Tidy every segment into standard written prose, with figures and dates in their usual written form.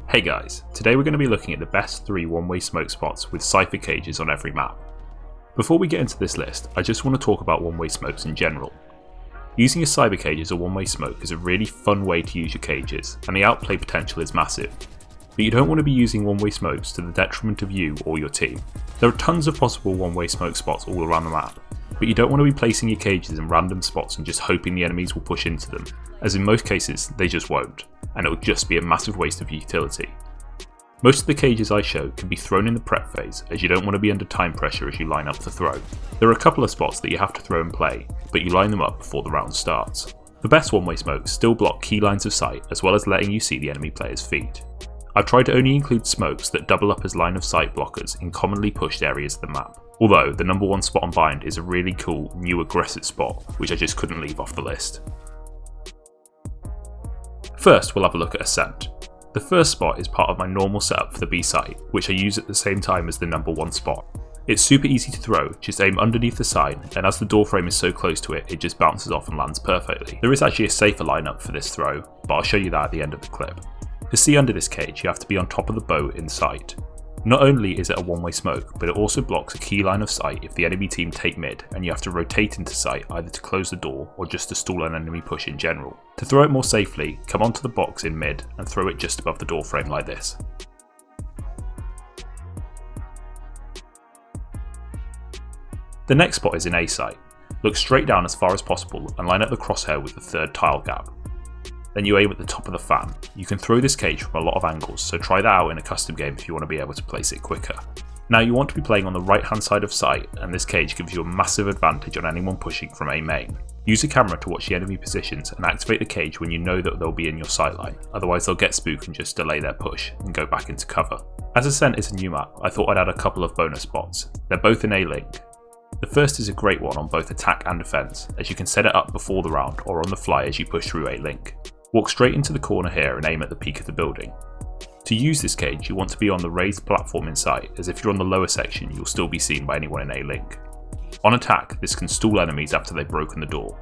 Hey guys, today we're going to be looking at the best 3 one-way smoke spots with Cypher cages on every map. Before we get into this list, I just want to talk about one-way smokes in general. Using a Cypher cage as a one-way smoke is a really fun way to use your cages, and the outplay potential is massive. But you don't want to be using one-way smokes to the detriment of you or your team. There are tons of possible one-way smoke spots all around the map, but you don't want to be placing your cages in random spots and just hoping the enemies will push into them, as in most cases they just won't, and it will just be a massive waste of utility. Most of the cages I show can be thrown in the prep phase, as you don't want to be under time pressure as you line up the throw. There are a couple of spots that you have to throw and play, but you line them up before the round starts. The best one-way smokes still block key lines of sight as well as letting you see the enemy player's feet. I've tried to only include smokes that double up as line of sight blockers in commonly pushed areas of the map, although the number 1 spot on Bind is a really cool new aggressive spot which I just couldn't leave off the list. First, we'll have a look at Ascent. The first spot is part of my normal setup for the B site, which I use at the same time as the number 1 spot. It's super easy to throw, just aim underneath the sign, and as the door frame is so close to it, it just bounces off and lands perfectly. There is actually a safer lineup for this throw, but I'll show you that at the end of the clip. To see under this cage, you have to be on top of the boat in sight. Not only is it a one-way smoke, but it also blocks a key line of sight if the enemy team take mid and you have to rotate into sight either to close the door or just to stall an enemy push in general. To throw it more safely, come onto the box in mid and throw it just above the door frame like this. The next spot is in A site. Look straight down as far as possible and line up the crosshair with the third tile gap. Then you aim at the top of the fan. You can throw this cage from a lot of angles, so try that out in a custom game if you want to be able to place it quicker. Now you want to be playing on the right hand side of sight, and this cage gives you a massive advantage on anyone pushing from A main. Use a camera to watch the enemy positions and activate the cage when you know that they'll be in your sight line, otherwise they'll get spooked and just delay their push and go back into cover. As Ascent is a new map, I thought I'd add a couple of bonus spots. They're both in A-Link. The first is a great one on both attack and defense, as you can set it up before the round or on the fly as you push through A-Link. Walk straight into the corner here and aim at the peak of the building. To use this cage, you want to be on the raised platform in sight, as if you're on the lower section you'll still be seen by anyone in A-Link. On attack, this can stall enemies after they've broken the door.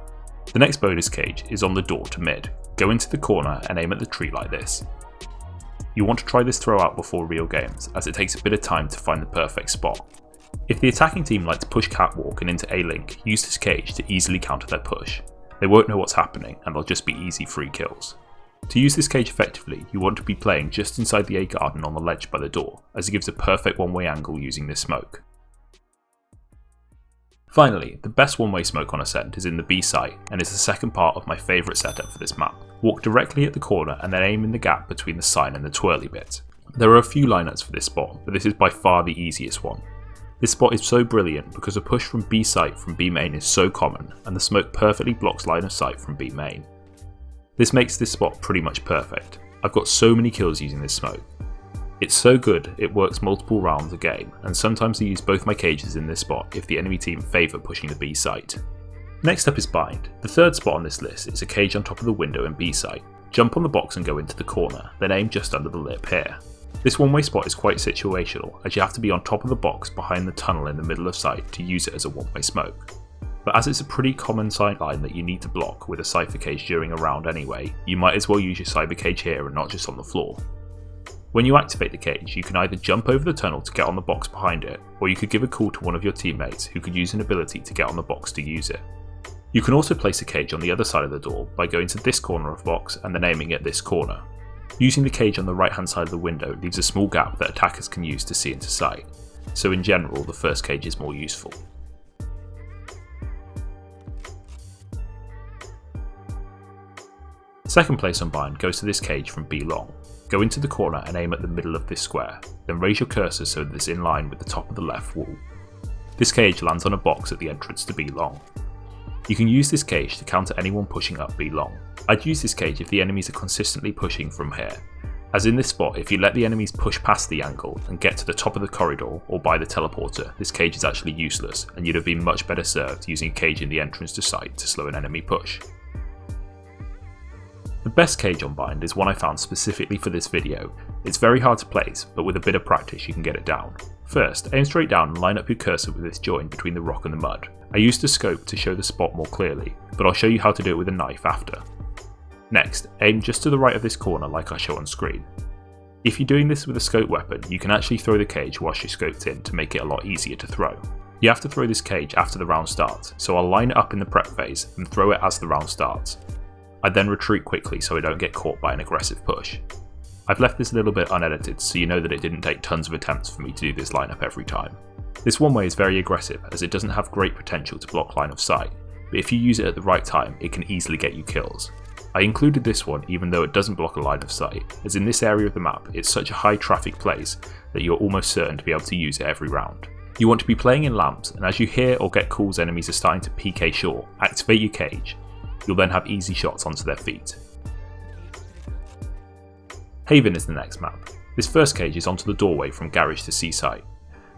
The next bonus cage is on the door to mid. Go into the corner and aim at the tree like this. You want to try this throw out before real games, as it takes a bit of time to find the perfect spot. If the attacking team like to push catwalk and into A-Link, use this cage to easily counter their push. They won't know what's happening and they'll just be easy free kills. To use this cage effectively, you want to be playing just inside the A garden on the ledge by the door, as it gives a perfect one-way angle using this smoke. Finally, the best one-way smoke on Ascent is in the B site and is the second part of my favourite setup for this map. Walk directly at the corner and then aim in the gap between the sign and the twirly bit. There are a few lineups for this spot, but this is by far the easiest one. This spot is so brilliant because a push from B site from B main is so common, and the smoke perfectly blocks line of sight from B main. This makes this spot pretty much perfect. I've got so many kills using this smoke. It's so good it works multiple rounds a game, and sometimes I use both my cages in this spot if the enemy team favour pushing the B site. Next up is Bind. The third spot on this list is a cage on top of the window in B site. Jump on the box and go into the corner, then aim just under the lip here. This one-way spot is quite situational, as you have to be on top of the box behind the tunnel in the middle of sight to use it as a one-way smoke. But as it's a pretty common sight line that you need to block with a Cypher cage during a round anyway, you might as well use your Cypher cage here and not just on the floor. When you activate the cage, you can either jump over the tunnel to get on the box behind it, or you could give a call to one of your teammates who could use an ability to get on the box to use it. You can also place a cage on the other side of the door by going to this corner of the box and then aiming at this corner. Using the cage on the right hand side of the window leaves a small gap that attackers can use to see into sight, so in general the first cage is more useful. Second place on Bind goes to this cage from B long. Go into the corner and aim at the middle of this square, then raise your cursor so that it's in line with the top of the left wall. This cage lands on a box at the entrance to B long. You can use this cage to counter anyone pushing up B long. I'd use this cage if the enemies are consistently pushing from here, as in this spot if you let the enemies push past the angle and get to the top of the corridor or by the teleporter, this cage is actually useless and you'd have been much better served using a cage in the entrance to sight to slow an enemy push. The best cage on Bind is one I found specifically for this video. It's very hard to place, but with a bit of practice you can get it down. First, aim straight down and line up your cursor with this join between the rock and the mud. I used a scope to show the spot more clearly, but I'll show you how to do it with a knife after. Next, aim just to the right of this corner like I show on screen. If you're doing this with a scope weapon, you can actually throw the cage whilst you're scoped in to make it a lot easier to throw. You have to throw this cage after the round starts, so I'll line it up in the prep phase and throw it as the round starts. I then retreat quickly so I don't get caught by an aggressive push. I've left this a little bit unedited so you know that it didn't take tons of attempts for me to do this lineup every time. This one way is very aggressive as it doesn't have great potential to block line of sight, but if you use it at the right time it can easily get you kills. I included this one even though it doesn't block a line of sight, as in this area of the map it's such a high traffic place that you're almost certain to be able to use it every round. You want to be playing in lamps, and as you hear or get calls enemies are starting to PK short, activate your cage. You'll then have easy shots onto their feet. Haven is the next map. This first cage is onto the doorway from garage to C-site.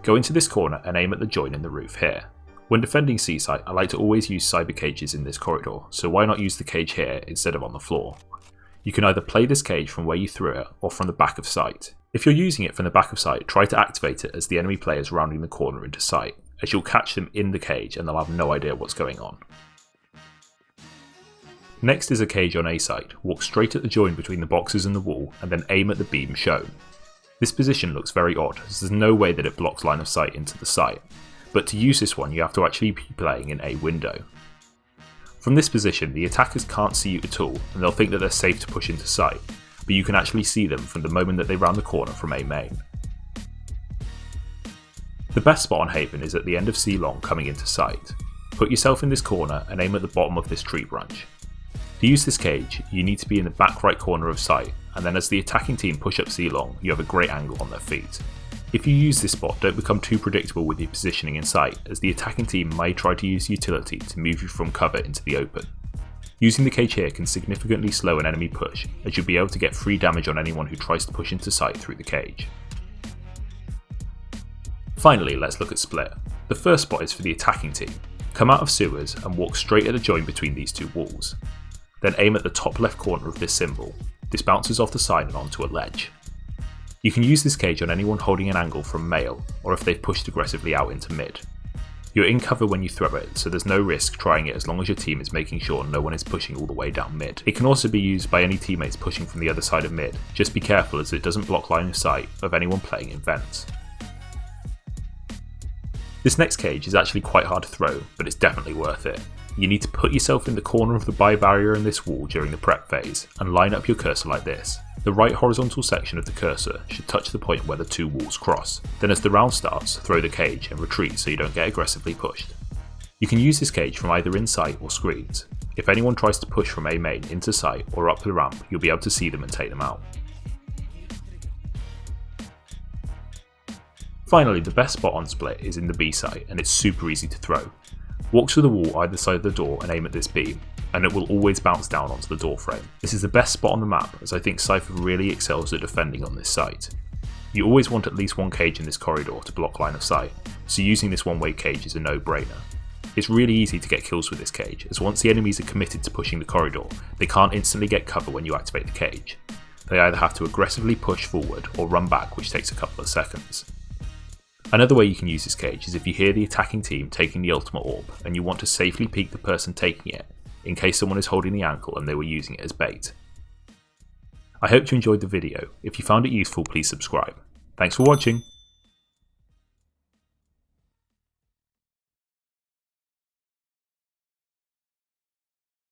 Go into this corner and aim at the join in the roof here. When defending C-site, I like to always use cyber cages in this corridor, so why not use the cage here instead of on the floor? You can either play this cage from where you threw it or from the back of site. If you're using it from the back of site, try to activate it as the enemy player is rounding the corner into sight, as you'll catch them in the cage and they'll have no idea what's going on. Next is a cage on A site. Walk straight at the join between the boxes and the wall and then aim at the beam shown. This position looks very odd as there's no way that it blocks line of sight into the site, but to use this one you have to actually be playing in A window. From this position the attackers can't see you at all and they'll think that they're safe to push into sight, but you can actually see them from the moment that they round the corner from A main. The best spot on Haven is at the end of C long coming into sight. Put yourself in this corner and aim at the bottom of this tree branch. To use this cage, you need to be in the back right corner of sight, and then as the attacking team push up C long, you have a great angle on their feet. If you use this spot, don't become too predictable with your positioning in sight, as the attacking team may try to use utility to move you from cover into the open. Using the cage here can significantly slow an enemy push, as you'll be able to get free damage on anyone who tries to push into sight through the cage. Finally, let's look at split. The first spot is for the attacking team. Come out of sewers and walk straight at the join between these two walls. Then aim at the top left corner of this symbol. This bounces off the side and onto a ledge. You can use this cage on anyone holding an angle from male, or if they've pushed aggressively out into mid. You're in cover when you throw it, so there's no risk trying it as long as your team is making sure no one is pushing all the way down mid. It can also be used by any teammates pushing from the other side of mid, just be careful as it doesn't block line of sight of anyone playing in vents. This next cage is actually quite hard to throw, but it's definitely worth it. You need to put yourself in the corner of the buy barrier in this wall during the prep phase, and line up your cursor like this. The right horizontal section of the cursor should touch the point where the two walls cross. Then as the round starts, throw the cage and retreat so you don't get aggressively pushed. You can use this cage from either in sight or screens. If anyone tries to push from A main into sight or up the ramp, you'll be able to see them and take them out. Finally, the best spot on split is in the B site, and it's super easy to throw. Walk to the wall either side of the door and aim at this beam, and it will always bounce down onto the door frame. This is the best spot on the map, as I think Cypher really excels at defending on this site. You always want at least one cage in this corridor to block line of sight, so using this one-way cage is a no-brainer. It's really easy to get kills with this cage, as once the enemies are committed to pushing the corridor, they can't instantly get cover when you activate the cage. They either have to aggressively push forward or run back, which takes a couple of seconds. Another way you can use this cage is if you hear the attacking team taking the ultimate orb and you want to safely peek the person taking it in case someone is holding the ankle and they were using it as bait. I hope you enjoyed the video. If you found it useful, please subscribe. Thanks for watching.